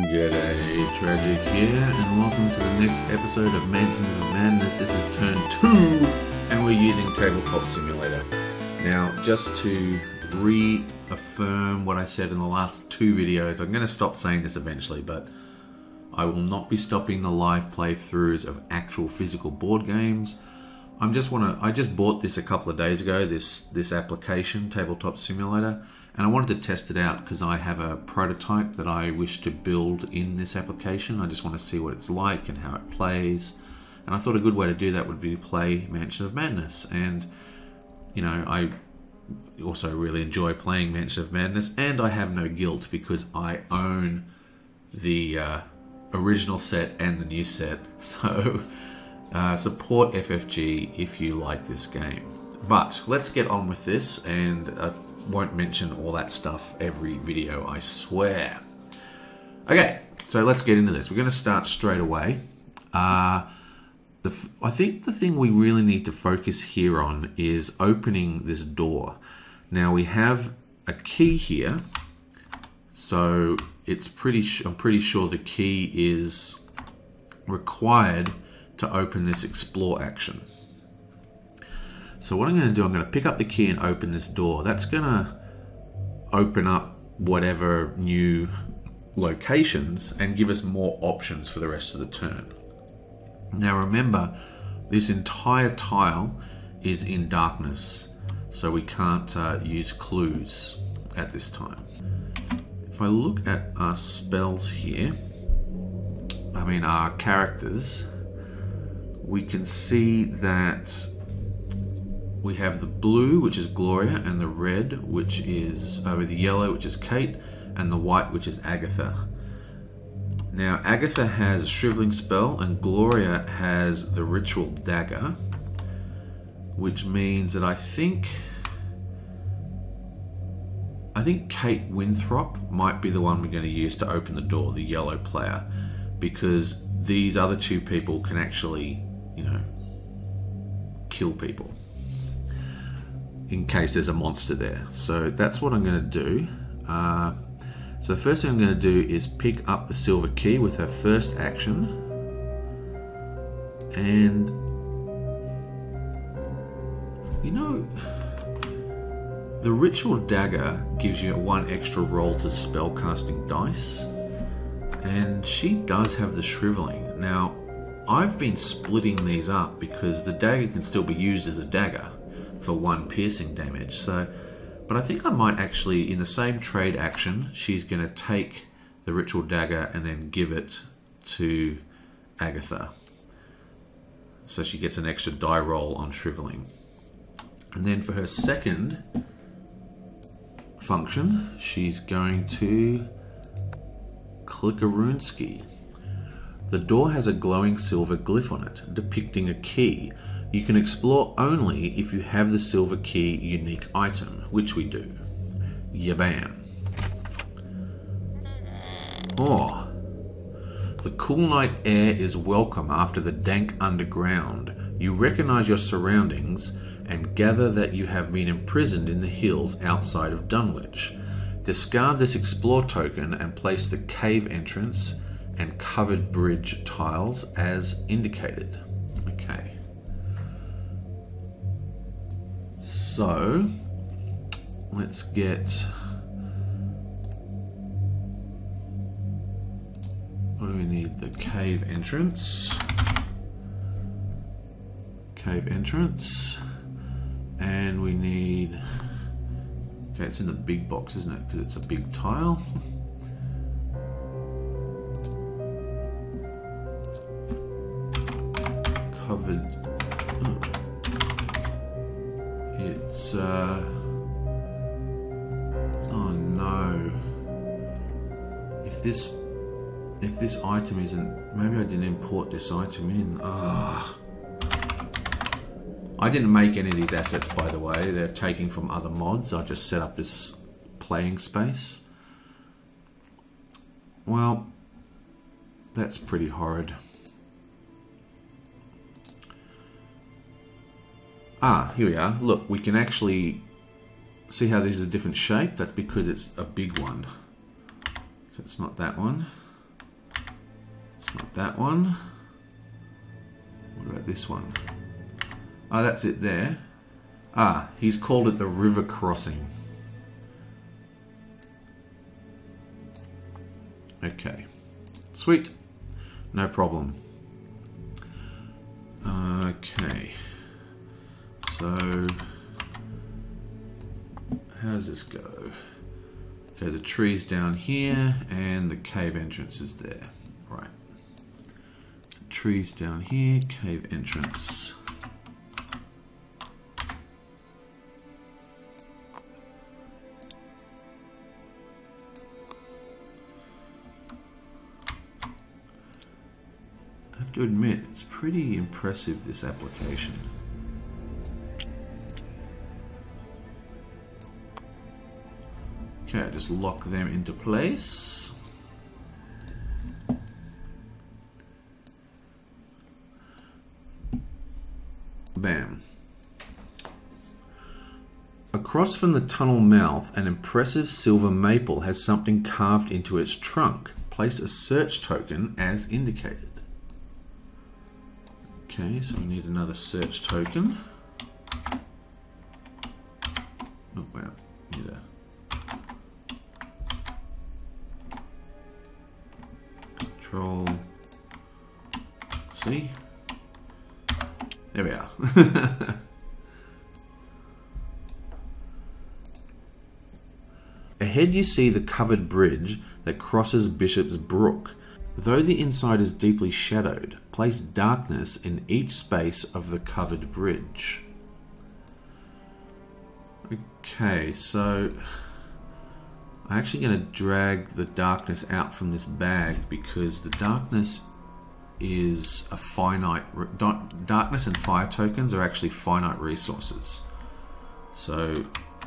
G'day, Tragic here, and welcome to the next episode of Mansions of Madness. This is turn 2, and we're using Tabletop Simulator. Now, just to reaffirm what I said in the last 2 videos, I'm going to stop saying this eventually, but I will not be stopping the live playthroughs of actual physical board games. I just bought this a couple of days ago, this application, Tabletop Simulator, and I wanted to test it out because I have a prototype that I wish to build in this application. I just want to see what it's like and how it plays. And I thought a good way to do that would be to play Mansion of Madness. And, you know, I also really enjoy playing Mansion of Madness, and I have no guilt because I own the original set and the new set. So support FFG if you like this game. But let's get on with this, and won't mention all that stuff every video, I swear. Okay, so let's get into this. We're going to start straight away. I think the thing we really need to focus here on is opening this door. Now we have a key here, so it's I'm pretty sure the key is required to open this explore action. So what I'm going to do, I'm going to pick up the key and open this door. That's going to open up whatever new locations and give us more options for the rest of the turn. Now remember, this entire tile is in darkness, so we can't use clues at this time. If I look at our spells here, our characters, we can see that we have the blue, which is Gloria, and the red, which is the yellow, which is Kate, and the white, which is Agatha. Now, Agatha has a shriveling spell, and Gloria has the ritual dagger, which means that I think Kate Winthrop might be the one we're going to use to open the door, the yellow player, because these other 2 people can actually, kill people in case there's a monster there. So that's what I'm going to do. So the first thing I'm going to do is pick up the silver key with her first action, and the ritual dagger gives you 1 extra roll to spellcasting dice, and she does have the shriveling. Now I've been splitting these up because the dagger can still be used as a dagger for 1 piercing damage. But I think I might actually, in the same trade action, she's going to take the ritual dagger and then give it to Agatha. So she gets an extra die roll on shriveling. And then for her second function, she's going to click a rune ski. The door has a glowing silver glyph on it, depicting a key. You can explore only if you have the silver key unique item, which we do. Yabam. Oh. The cool night air is welcome after the dank underground. You recognize your surroundings and gather that you have been imprisoned in the hills outside of Dunwich. Discard this explore token and place the cave entrance and covered bridge tiles as indicated. Okay. So, let's get... What do we need? The cave entrance. Cave entrance. And we need... Okay, it's in the big box, isn't it? Because it's a big tile. Covered... Oh. It's, oh no. If this item isn't... Maybe I didn't import this item in. Ah. I didn't make any of these assets, by the way. They're taken from other mods. I just set up this playing space. Well, that's pretty horrid. Ah, here we are. Look, we can actually see how this is a different shape. That's because it's a big one. So it's not that one. Not that one. What about this one? Oh, that's it there. Ah, he's called it the river crossing. Okay. Sweet. No problem. Okay. So, how does this go? Okay, the tree's down here and the cave entrance is there. Right. The tree's down here, cave entrance. I have to admit, it's pretty impressive, this application. Okay, just lock them into place. Bam. Across from the tunnel mouth, an impressive silver maple has something carved into its trunk. Place a search token as indicated. Okay, so we need another search token. Oh, wow. Need a control. See? There we are. Ahead you see the covered bridge that crosses Bishop's Brook. Though the inside is deeply shadowed, place darkness in each space of the covered bridge. Okay, so I'm actually going to drag the darkness out from this bag because the darkness is a finite... Darkness and fire tokens are actually finite resources. So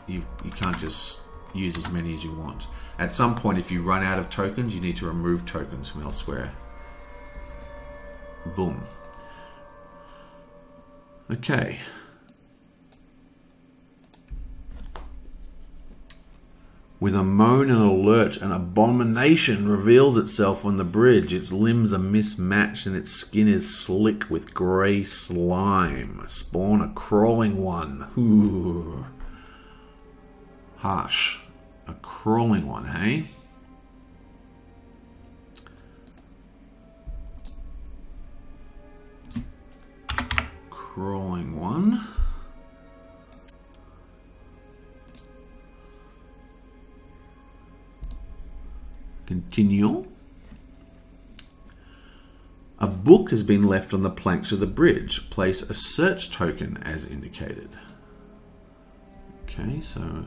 you can't just use as many as you want. At some point, if you run out of tokens, you need to remove tokens from elsewhere. Boom. Okay. With a moan and a lurch, an abomination reveals itself on the bridge. Its limbs are mismatched and its skin is slick with grey slime. Spawn a crawling one. Ooh. Harsh. A crawling one, hey? Crawling one. Continue. A book has been left on the planks of the bridge. Place a search token as indicated. Okay, so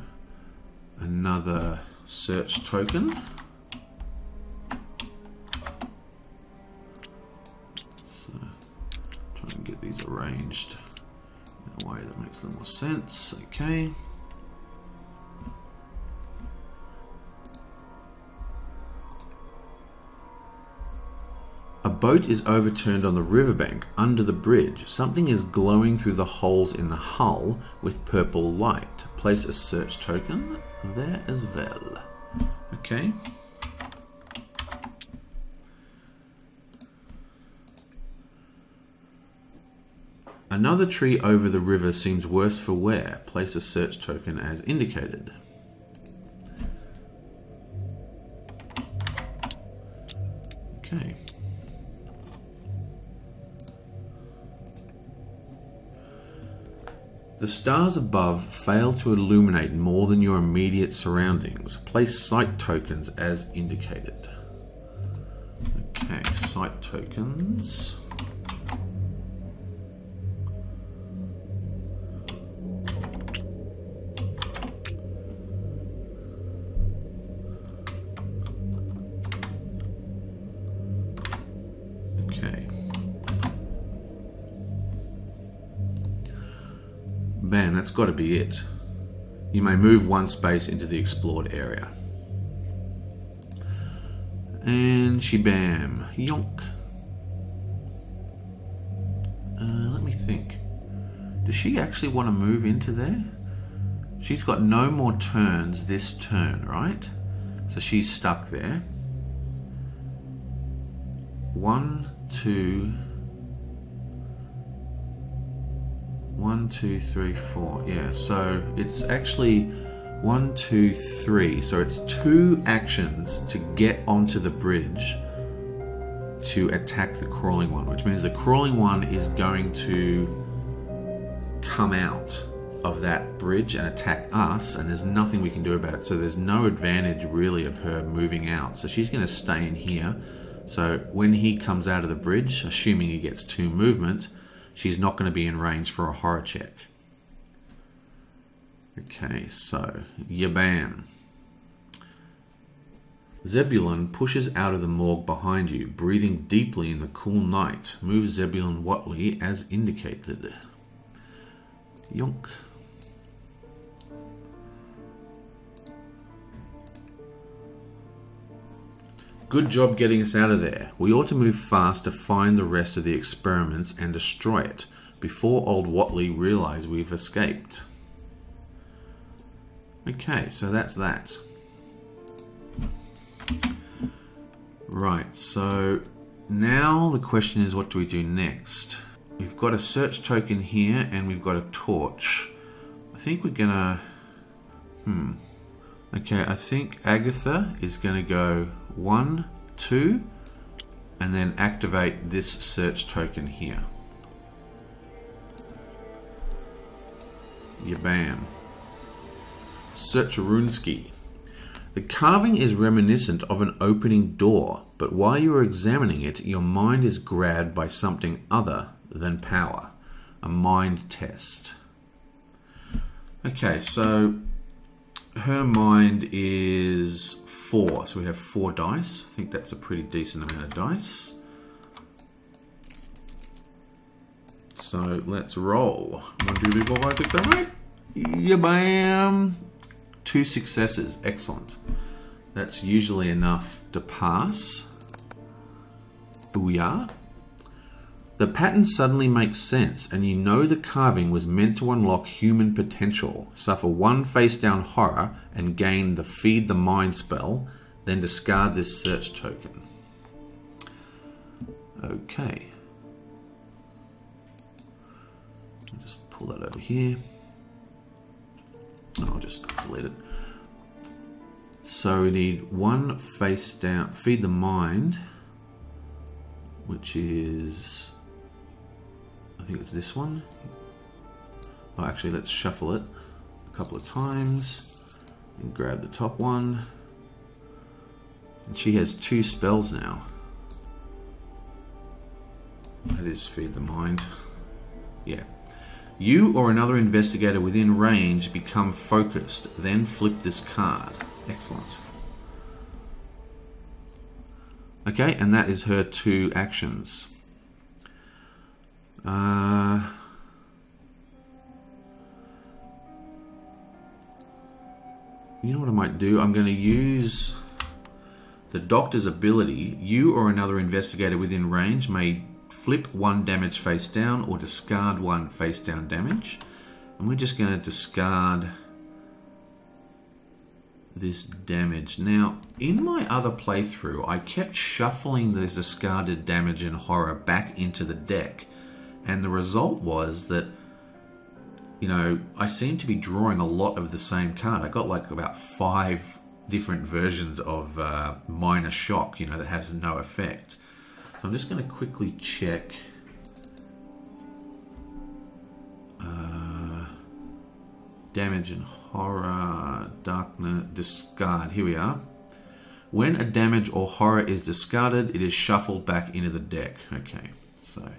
another search token. So try and get these arranged in a way that makes a little more sense. Okay. A boat is overturned on the riverbank under the bridge. Something is glowing through the holes in the hull with purple light. Place a search token there as well. Okay. Another tree over the river seems worse for wear. Place a search token as indicated. Okay. The stars above fail to illuminate more than your immediate surroundings. Place sight tokens as indicated. Okay, sight tokens. Okay. Man, that's got to be it. You may move one space into the explored area. And shebam. Yonk. Let me think. Does she actually want to move into there? She's got no more turns this turn, right? So she's stuck there. 1, 2, 3, 4. Yeah, so it's actually 1, 2, 3. So it's 2 actions to get onto the bridge to attack the crawling one, which means the crawling one is going to come out of that bridge and attack us, and there's nothing we can do about it. So there's no advantage really of her moving out. So she's going to stay in here. So when he comes out of the bridge, assuming he gets 2 movement, she's not going to be in range for a horror check. Okay, so yabam. Zebulon pushes out of the morgue behind you, breathing deeply in the cool night. Move Zebulon Watley as indicated. Yonk. Good job getting us out of there. We ought to move fast to find the rest of the experiments and destroy it before old Watley realizes we've escaped. Okay, so that's that. Right, so now the question is, what do we do next? We've got a search token here and we've got a torch. I think we're gonna... Okay, I think Agatha is gonna go 1, 2, and then activate this search token here. Yabam. Search-a-roonski. The carving is reminiscent of an opening door, but while you are examining it, your mind is grabbed by something other than power. A mind test. Okay, so her mind is 4, so we have 4 dice. I think that's a pretty decent amount of dice. So let's roll. 1, 2, 3, 4, 5, 6, 7, 8. Yeah, bam! 2 successes. Excellent. That's usually enough to pass. Booyah. The pattern suddenly makes sense, and you know the carving was meant to unlock human potential. Suffer 1 face-down horror and gain the Feed the Mind spell, then discard this search token. Okay. I'll just pull that over here. I'll just delete it. So we need 1 face down, Feed the Mind, which is, I think it's this one. Oh, actually, let's shuffle it a couple of times and grab the top one. And she has 2 spells now. That is Feed the Mind. Yeah. You or another investigator within range become focused, then flip this card. Excellent. Okay, and that is her 2 actions. You know what I might do? I'm going to use the doctor's ability. You or another investigator within range may flip 1 damage face down or discard 1 face down damage. And we're just going to discard this damage. Now, in my other playthrough, I kept shuffling the discarded damage and horror back into the deck. And the result was that, you know, I seem to be drawing a lot of the same card. I got like about 5 different versions of minor shock, you know, that has no effect. So I'm just going to quickly check damage and horror, darkness, discard. Here we are. When a damage or horror is discarded, it is shuffled back into the deck. Okay, so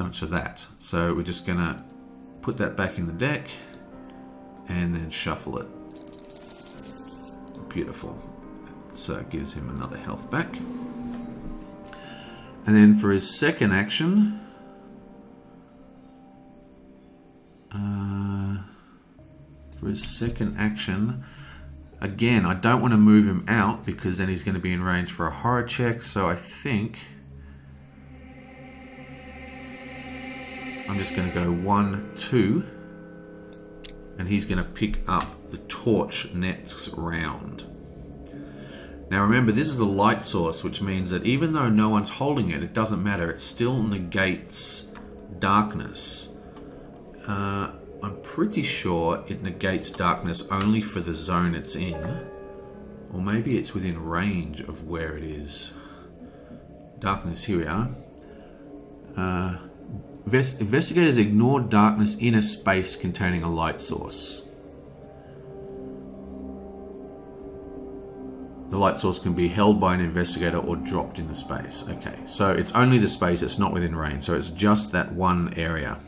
much for that. So we're just going to put that back in the deck and then shuffle it. Beautiful. So it gives him another health back. And then for his second action, again, I don't want to move him out because then he's going to be in range for a horror check. So I think I'm just going to go 1, 2, and he's going to pick up the torch next round. Now remember, this is a light source, which means that even though no one's holding it, it doesn't matter. It still negates darkness. I'm pretty sure it negates darkness only for the zone it's in. Or maybe it's within range of where it is. Darkness, here we are. Investigators ignore darkness in a space containing a light source. The light source can be held by an investigator or dropped in the space. Okay, so it's only the space, it's not within range, so it's just that one area.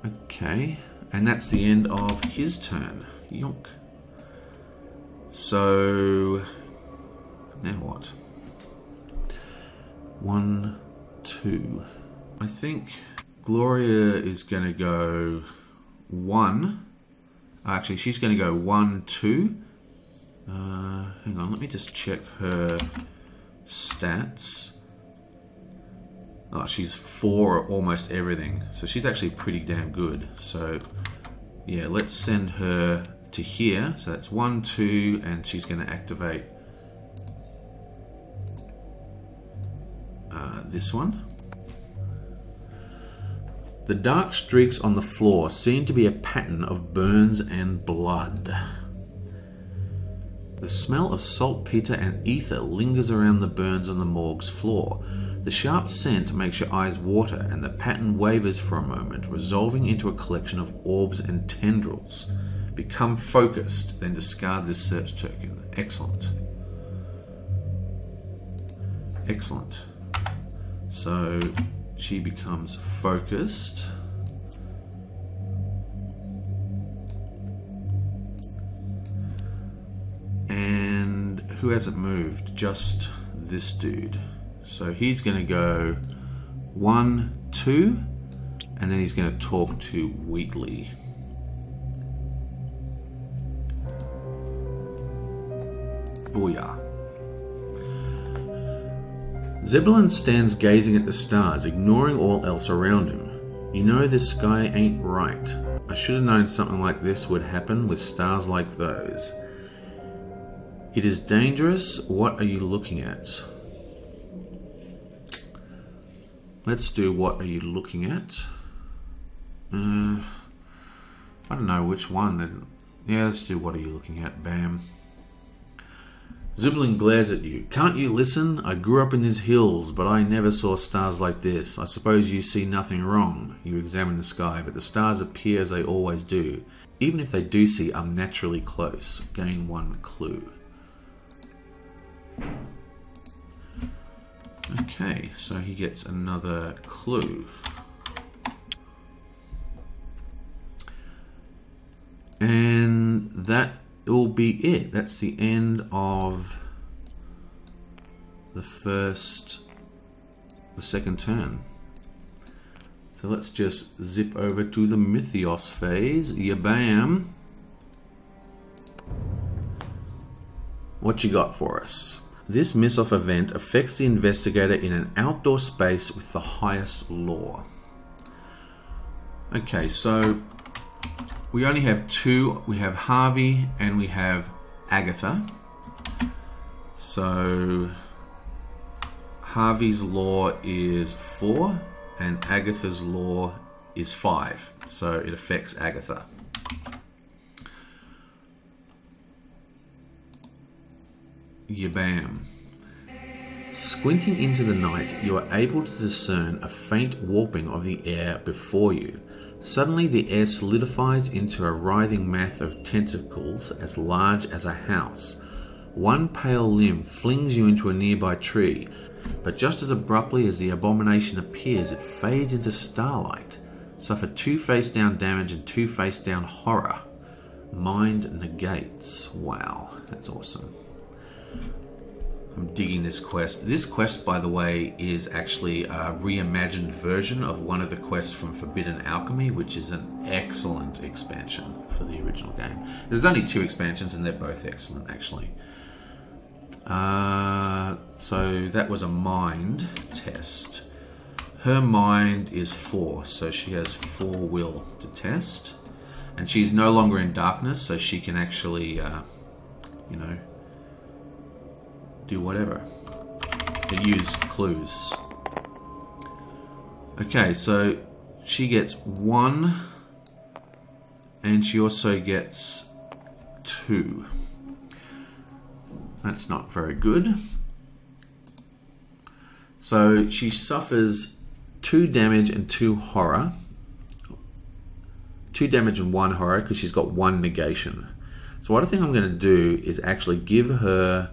Okay, and that's the end of his turn. Yonk. So, now what? 1, 2. I think Gloria is going to go 1. Actually, she's going to go 1, 2. Hang on, let me just check her stats. Oh, she's 4 at almost everything. So she's actually pretty damn good. So, yeah, let's send her to here. So that's 1, 2, and she's going to activate this one. The dark streaks on the floor seem to be a pattern of burns and blood. The smell of saltpeter and ether lingers around the burns on the morgue's floor. The sharp scent makes your eyes water, and the pattern wavers for a moment, resolving into a collection of orbs and tendrils. Become focused, then discard this search token. Excellent. Excellent. So she becomes focused. And who hasn't moved? Just this dude. So he's going to go 1, 2, and then he's going to talk to Wheatley. Booyah. Zebulon stands gazing at the stars, ignoring all else around him. You know this sky ain't right. I should have known something like this would happen with stars like those. It is dangerous. What are you looking at? Let's do what are you looking at? I don't know which one then. Yeah, let's do what are you looking at. Bam. Zebulon glares at you. Can't you listen? I grew up in these hills, but I never saw stars like this. I suppose you see nothing wrong. You examine the sky, but the stars appear as they always do. Even if they do see unnaturally close. Gain 1 clue. Okay, so he gets another clue. And that will be it. That's the end of the second turn. So let's just zip over to the Mythos phase. Yabam. What you got for us? This miss-off event affects the investigator in an outdoor space with the highest lore. Okay, so we only have 2. We have Harvey and we have Agatha. So Harvey's lore is 4 and Agatha's lore is 5. So it affects Agatha. Yabam. Squinting into the night, you are able to discern a faint warping of the air before you. Suddenly the air solidifies into a writhing mass of tentacles as large as a house. One pale limb flings you into a nearby tree, but just as abruptly as the abomination appears, it fades into starlight. Suffer 2 face-down damage and 2 face-down horror. Mind negates. Wow, that's awesome. I'm digging this quest. This quest, by the way, is actually a reimagined version of one of the quests from Forbidden Alchemy, which is an excellent expansion for the original game. There's only 2 expansions and they're both excellent, actually. So that was a mind test. Her mind is 4, so she has 4 will to test. And she's no longer in darkness, so she can actually, you know, do whatever. It used clues. Okay, so she gets 1, and she also gets 2. That's not very good. So she suffers 2 damage and 2 horror. 2 damage and 1 horror because she's got 1 negation. So what I think I'm going to do is actually give her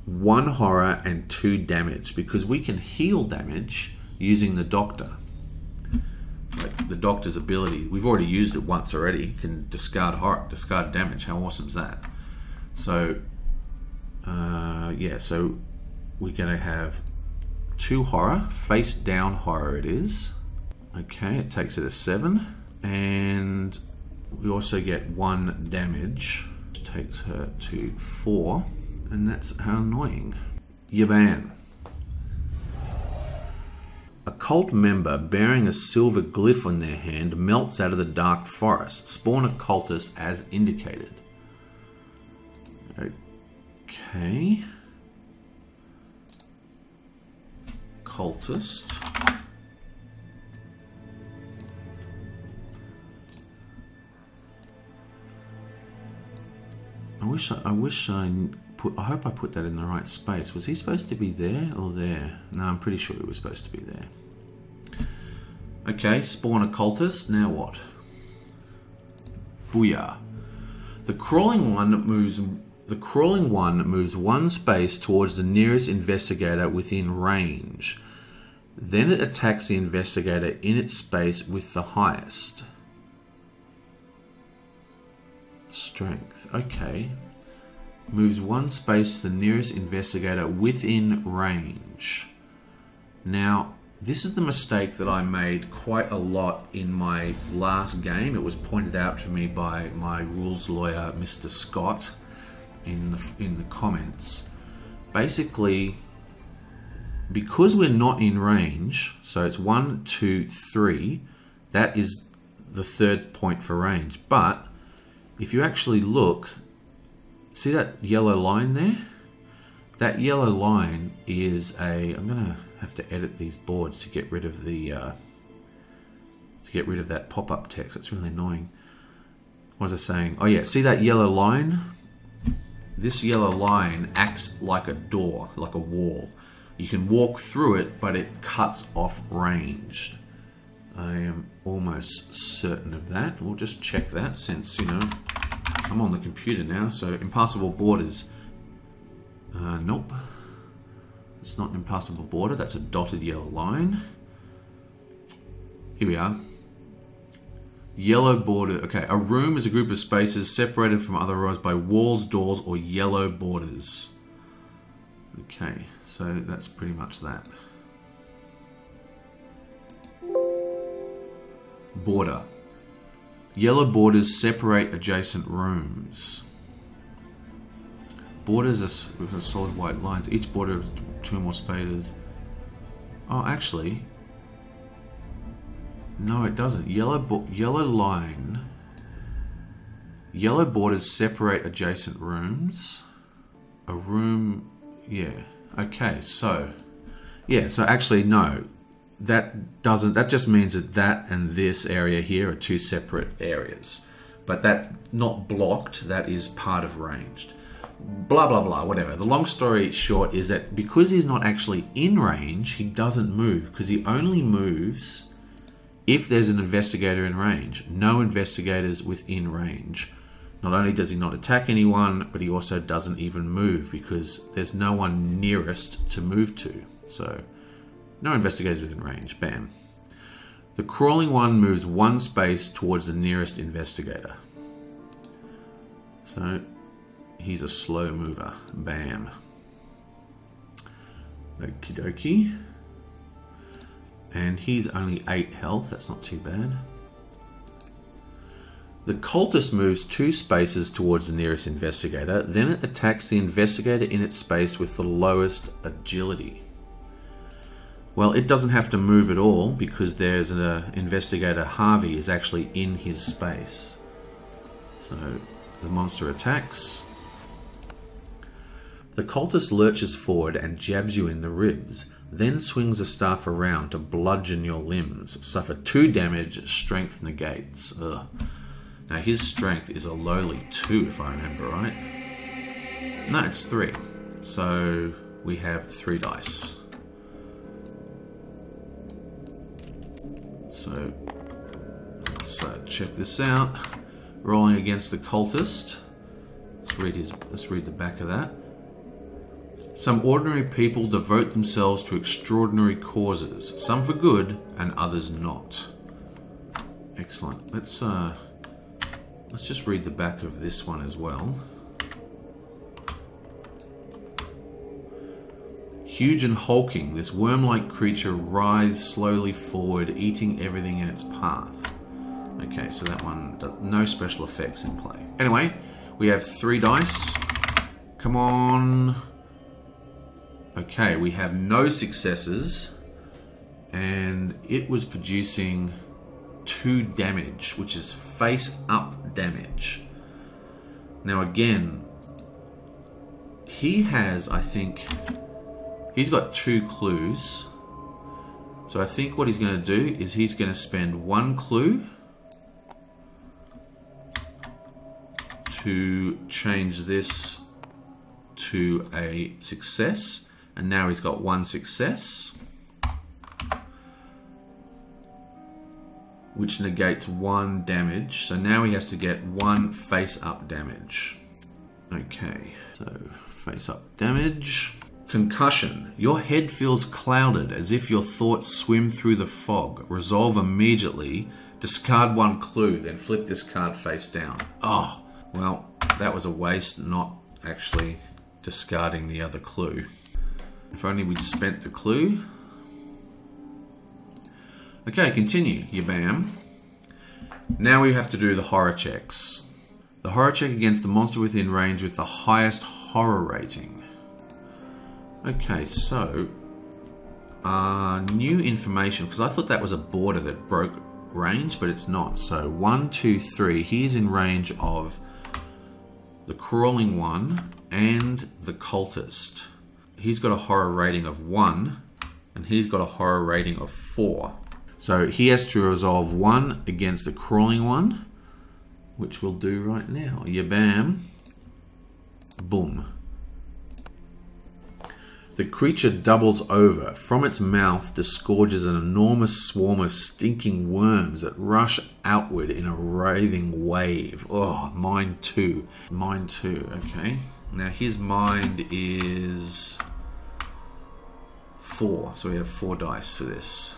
1 horror and 2 damage, because we can heal damage using the doctor. Like the doctor's ability. We've already used it once already. You can discard horror, discard damage. How awesome is that? So yeah, so we're going to have 2 horror, face down horror it is. Okay, it takes it to 7, and we also get 1 damage, which takes her to 4, and that's how annoying. Yaban. A cult member bearing a silver glyph on their hand melts out of the dark forest. Spawn occultist as indicated. Okay. Occultist. I hope I put that in the right space. Was he supposed to be there or there? No, I'm pretty sure he was supposed to be there. Okay, spawn occultist. Now what? Booyah. The crawling one moves 1 space towards the nearest investigator within range. Then it attacks the investigator in its space with the highest strength. Okay. Moves 1 space to the nearest investigator within range. Now, this is the mistake that I made quite a lot in my last game. It was pointed out to me by my rules lawyer, Mr. Scott, in the comments. Basically, because we're not in range, so it's 1, 2, 3, that is the 3rd point for range. But if you actually look, see that yellow line there? That yellow line is a... I'm gonna have to edit these boards to get rid of the that pop-up text. That's really annoying. What was I saying? Oh yeah, see that yellow line? This yellow line acts like a door, like a wall. You can walk through it, but it cuts off range. I am almost certain of that. We'll just check that since, you know, I'm on the computer now. So impassable borders. Nope. It's not an impassable border. That's a dotted yellow line. Here we are. Yellow border. Okay, a room is a group of spaces separated from other rooms by walls, doors, or yellow borders. Okay, so that's pretty much that. Border. Yellow borders separate adjacent rooms. Borders are with solid white lines. Each border has 2 or more spaces. Oh, actually, no, it doesn't. Yellow line. Yellow borders separate adjacent rooms. A room, yeah. Okay, so yeah. So actually, no, that doesn't. That just means that that and this area here are 2 separate areas. But that's not blocked. That is part of ranged. Blah, blah, blah, whatever. The long story short is that because he's not actually in range, he doesn't move, because he only moves if there's an investigator in range. No investigators within range. Not only does he not attack anyone, but he also doesn't even move because there's no one nearest to move to. So, no investigators within range. Bam. The crawling one moves 1 space towards the nearest investigator. So, he's a slow mover. Bam. Okie dokie. And he's only 8 health. That's not too bad. The cultist moves 2 spaces towards the nearest investigator. Then it attacks the investigator in its space with the lowest agility. Well, it doesn't have to move at all because there's an investigator. Harvey is actually in his space. So the monster attacks. The cultist lurches forward and jabs you in the ribs, then swings the staff around to bludgeon your limbs. Suffer 2 damage, strength negates. Ugh. Now his strength is a lowly 2 if I remember right. No, it's 3. So we have 3 dice. So let's check this out. Rolling against the cultist. Let's read the back of that. Some ordinary people devote themselves to extraordinary causes, some for good and others not. Excellent. Let's just read the back of this one as well. Huge and hulking, this worm-like creature writhes slowly forward, eating everything in its path. Okay, so that one, no special effects in play. Anyway, we have 3 dice. Come on. Okay, we have no successes, and it was producing 2 damage, which is face-up damage. Now again, he has, I think, he's got 2 clues. So I think what he's going to do is he's going to spend 1 clue to change this to a success. And now he's got 1 success, which negates 1 damage. So now he has to get 1 face-up damage. Okay, so face-up damage. Concussion. Your head feels clouded as if your thoughts swim through the fog. Resolve immediately. Discard 1 clue, then flip this card face down. Oh, well, that was a waste, not actually discarding the other clue. If only we'd spent the clue. Okay, continue. Yabam. Now we have to do the horror checks. The horror check against the monster within range with the highest horror rating. Okay, so new information, because I thought that was a border that broke range, but it's not. So 1, 2, 3. He's in range of the crawling one and the cultist. He's got a horror rating of 1, and he's got a horror rating of 4. So he has to resolve 1 against the crawling one, which we'll do right now. Yabam. Boom. The creature doubles over. From its mouth disgorges an enormous swarm of stinking worms that rush outward in a writhing wave. Oh, mine 2. Mine 2, okay. Now his mind is 4, so we have 4 dice for this.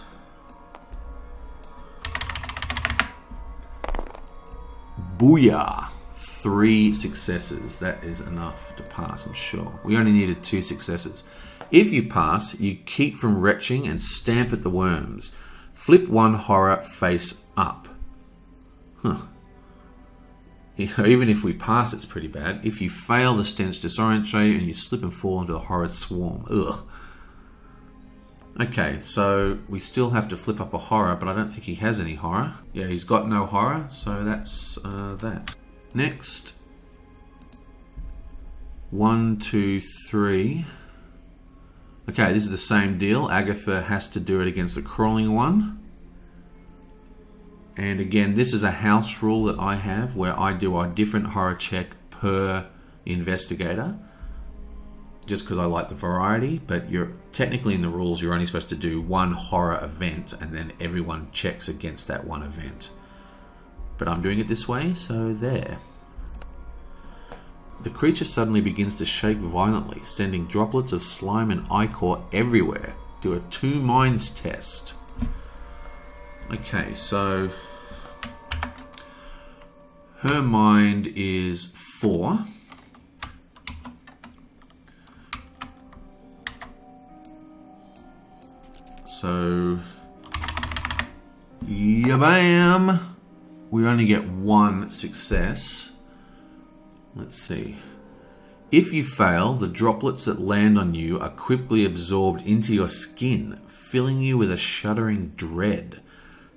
Booyah! 3 successes. That is enough to pass, I'm sure. We only needed 2 successes. If you pass, you keep from retching and stamp at the worms. Flip 1 horror face up. Huh. So even if we pass, it's pretty bad. If you fail, the stench disorients you and you slip and fall into the horrid swarm. Ugh. Okay, so we still have to flip up a horror, but I don't think he has any horror. Yeah, he's got no horror, so that's that. Next. 1, 2, 3. Okay, this is the same deal. Agatha has to do it against the crawling one. And again, this is a house rule that I have where I do a different horror check per investigator. Just because I like the variety, but you're technically in the rules, you're only supposed to do 1 horror event and then everyone checks against that 1 event. But I'm doing it this way, so there. The creature suddenly begins to shake violently, sending droplets of slime and ichor everywhere. Do a 2 mind test. Okay, so her mind is 4. So, yabam! We only get 1 success. Let's see. If you fail, the droplets that land on you are quickly absorbed into your skin, filling you with a shuddering dread.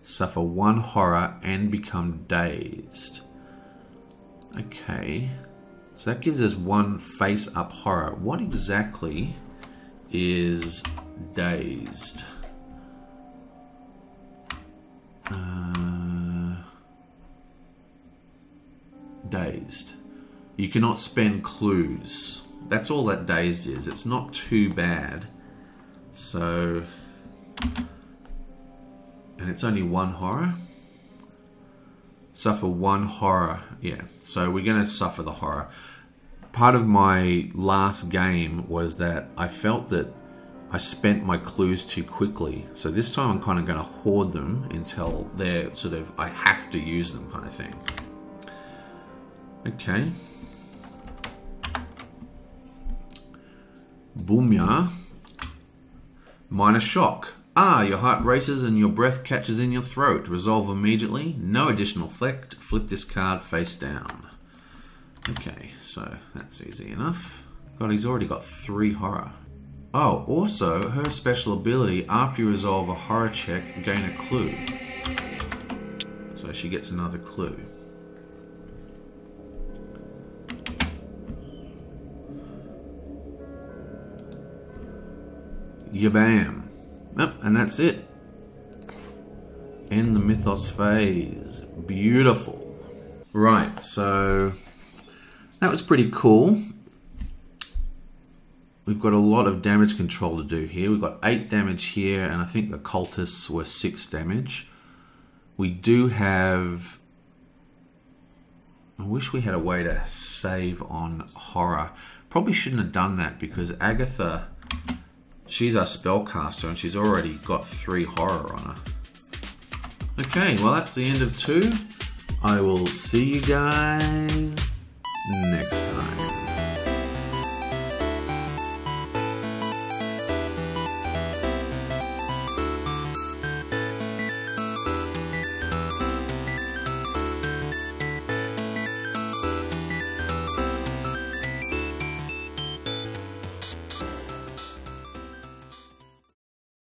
Suffer 1 horror and become dazed. Okay. So that gives us 1 face-up horror. What exactly is dazed? Dazed. You cannot spend clues. That's all that dazed is. It's not too bad. So, and it's only 1 horror. Suffer 1 horror. Yeah, so we're going to suffer the horror. Part of my last game was that I felt that I spent my clues too quickly. So this time I'm kind of going to hoard them until they're sort of, I have to use them kind of thing. Okay. Boomya. Minor shock. Ah, your heart races and your breath catches in your throat. Resolve immediately. No additional effect. Flip this card face down. Okay, so that's easy enough. God, he's already got 3 horror. Oh, also, her special ability, after you resolve a horror check, gain a clue. So she gets another clue. Yabam. Yep, and that's it. End the mythos phase. Beautiful. Right, so that was pretty cool. We've got a lot of damage control to do here. We've got 8 damage here, and I think the cultists were 6 damage. We do have... I wish we had a way to save on horror. Probably shouldn't have done that because Agatha... she's our spellcaster and she's already got 3 horror on her. Okay, well that's the end of 2. I will see you guys next time.